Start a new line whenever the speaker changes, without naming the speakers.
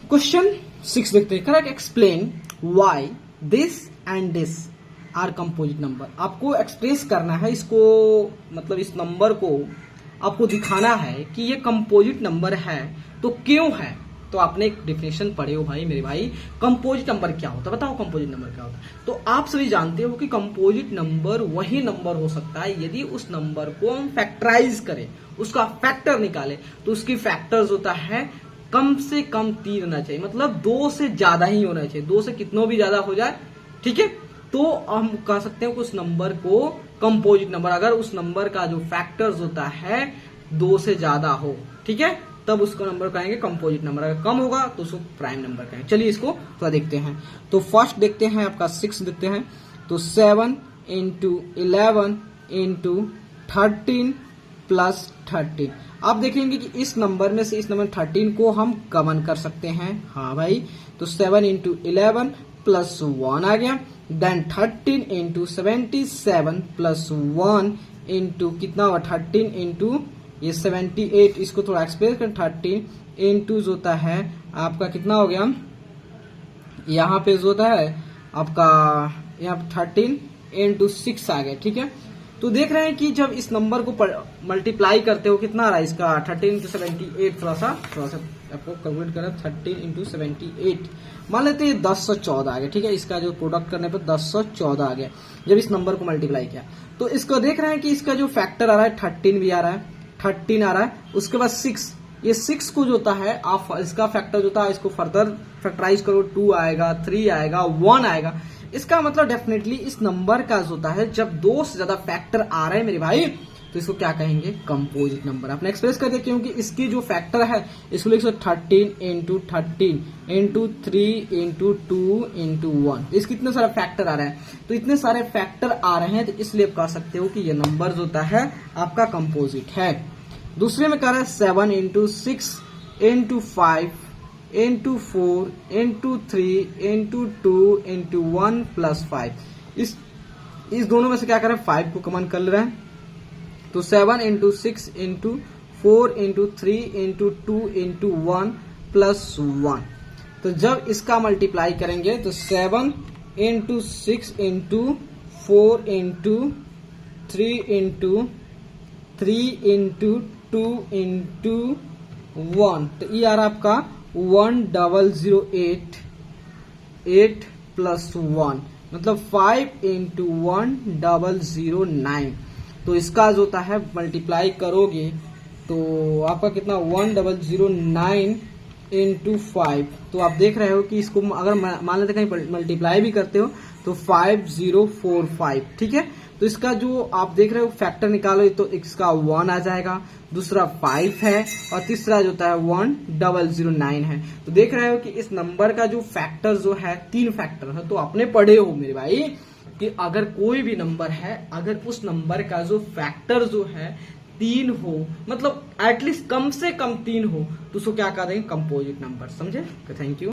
Question 6 देखते हैं। Correct explain why this and this are composite number. आपको express करना है इसको, मतलब इस नंबर को आपको दिखाना है कि ये कंपोजिट नंबर है तो क्यों है। तो आपने एक डेफिनेशन पढ़े हो भाई मेरे भाई, कंपोजिट नंबर क्या होता है, बताओ कंपोजिट नंबर क्या होता है। तो आप सभी जानते हो कि कंपोजिट नंबर वही नंबर हो सकता है यदि उस नंबर को हम फैक्टराइज करें, उसका फैक्टर निकाले, तो उसकी फैक्टर्स होता है कम से कम 3 होना चाहिए, मतलब 2 से ज्यादा ही होना चाहिए। 2 से कितना भी ज्यादा हो जाए, ठीक है, तो हम कह सकते हैं कि उस नंबर को कंपोजिट नंबर, अगर उस नंबर का जो फैक्टर्स होता है 2 से ज्यादा हो, ठीक है, तब उसका नंबर कहेंगे कंपोजिट नंबर। अगर कम होगा तो उसको प्राइम नंबर कहेंगे। चलिए इसको थोड़ा देखते हैं। तो फर्स्ट देखते हैं आपका 6 देखते हैं। तो 7 इंटू 11 इंटू 13 प्लस 13। आप देखेंगे कि इस नंबर में से इस नंबर 13 को हम कमन कर सकते हैं। हाँ भाई, तो 7 इंटू 11 प्लस 1 आ गया। देन 13 इंटू 77 प्लस 1 इंटू कितना हुआ 13 इंटू ये 78, इसको थोड़ा एक्सप्रेस कर 13 इंटू जो होता है आपका कितना हो गया, यहाँ पे जो होता है आपका यहाँ 13 इंटू 6 आ गया, ठीक है। तो देख रहे हैं कि जब इस नंबर को मल्टीप्लाई करते हो कितना आ रहा है इसका 13 इंटू 78, थोड़ा सा आपको कैलकुलेट करें 13 इंटू 78, मान लेते हैं 1014 आ गया, ठीक है। इसका जो प्रोडक्ट करने पर 1014 आ गया जब इस नंबर को मल्टीप्लाई किया। तो इसको देख रहे हैं कि इसका जो फैक्टर आ रहा है 13 भी आ रहा है, 13 आ रहा है, उसके बाद 6, ये 6 को जो होता है आप इसका फैक्टर जो होता है इसको फर्दर फैक्टराइज करो, 2 आएगा, 3 आएगा, 1 आएगा। इसका मतलब डेफिनेटली इस नंबर का जो होता है जब 2 से ज्यादा फैक्टर आ रहे हैं मेरे भाई, तो इसको क्या कहेंगे कंपोजिट नंबर। आपने एक्सप्रेस कर दिया क्योंकि इसकी जो फैक्टर है इसको लिख सकते 13 इंटू 13 इंटू 3 इंटू 2 इंटू 1। इसके इतने सारे फैक्टर आ रहे हैं, तो इतने सारे फैक्टर आ रहे हैं तो इसलिए आप कह सकते हो कि ये नंबर जो होता है आपका कंपोजिट है। दूसरे में कह रहा है 7 into 6 into 5 into 4 into 3 into 2 into 1 plus 5। इस दोनों में से क्या करें 5 को कॉमन कर ले रहे हैं, तो 7 into 6 into 4 into 3 into 2 into 1 plus 1। तो जब इसका मल्टीप्लाई करेंगे तो 7 into 6 into 4 into 3 into 3 into 2 into 1, तो ये आ रहा आपका 1008 8 प्लस 1, मतलब 5 इंटू 1009। तो इसका जो होता है मल्टीप्लाई करोगे तो आपका कितना 1009 इंटू 5। तो आप देख रहे हो कि इसको अगर मान लेते कहीं मल्टीप्लाई भी करते हो तो 5045, ठीक है। तो इसका जो आप देख रहे हो फैक्टर निकालो तो इसका 1 आ जाएगा, दूसरा 5 है और तीसरा जो होता है 1009 है। तो देख रहे हो कि इस नंबर का जो फैक्टर जो है 3 फैक्टर है। तो आपने पढ़े हो मेरे भाई कि अगर कोई भी नंबर है, अगर उस नंबर का जो फैक्टर जो है 3 हो, मतलब एटलीस्ट कम से कम 3 हो, तो उसको क्या कह देंगे कंपोजिट नंबर। समझे? Thank you.